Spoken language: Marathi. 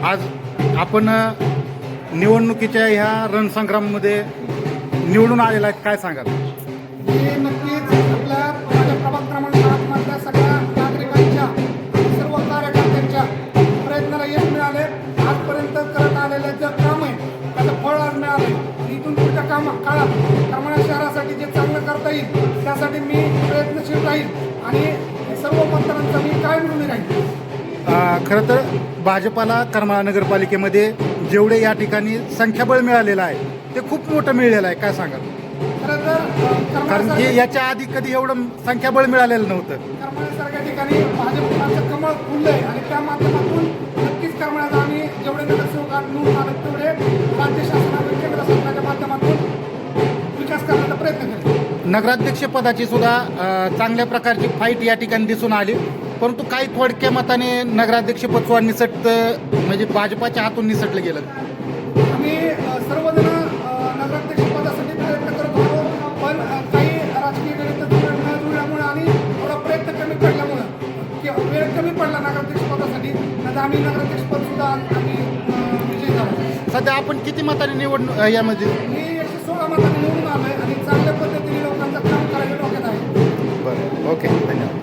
आज आपण निवडणुकीच्या ह्या रणसंग्राममध्ये निवडून आलेला आहे, काय सांगाल? हे नक्कीच आपल्या माझ्या प्रभाग क्रमांक 8 मधल्या सगळ्या नागरिकांच्या सर्व कार्यकर्त्यांच्या प्रयत्नाला यश मिळाले. आजपर्यंत करत आलेलं जे काम आहे त्याचं फळ आज मिळाले. इथून पुढच्या काळात करमाळा शहरासाठी जे चांगलं करता येईल त्यासाठी मी प्रयत्नशील राहील आणि सर्व मतदारांचा मी कायम ऋणी राहील. खरं तर भाजपाला करमाळा नगरपालिकेमध्ये जेवढे या ठिकाणी संख्याबळ मिळालेलं आहे ते खूप मोठं मिळालेलं आहे, काय सांगाल? खरं तर कारण की याच्या आधी कधी एवढं संख्याबळ मिळालेलं नव्हतं. करमाळ्यासारख्या ठिकाणी भाजपचं कमळ फुललंय आणि त्या माध्यमातून नक्कीच करमाळ्यात आम्ही जेवढे नगरसेवक निवडून आले तेवढे राज्य शासनाने केंद्र सरकारच्या माध्यमातून विकास करण्याचा प्रयत्न केला. नगराध्यक्ष पदाची सुद्धा चांगल्या प्रकारची फाईट या ठिकाणी दिसून आली, परंतु काही थोडक्या मताने नगराध्यक्षपद सुद्धा म्हणजे भाजपाच्या हातून निसटलं गेलं. आम्ही सर्वजण नगराध्यक्ष पदासाठी प्रयत्न करत होतो, पण काही राजकीय गणित न जुळल्यामुळे आणि थोडा प्रयत्न कमी पडल्यामुळं किंवा वेळ कमी पडला नगराध्यक्ष पदासाठी, नाही आम्ही नगराध्यक्ष पद सुद्धा आम्ही विजयी झालो. सध्या आपण किती मताने निवडणूक यामध्ये? मी 116 मतांनी निवडून आलोय आणि चांगल्या पद्धतीने लोकांचं काम करायला डोक्यात आहे. बरं, ओके, धन्यवाद.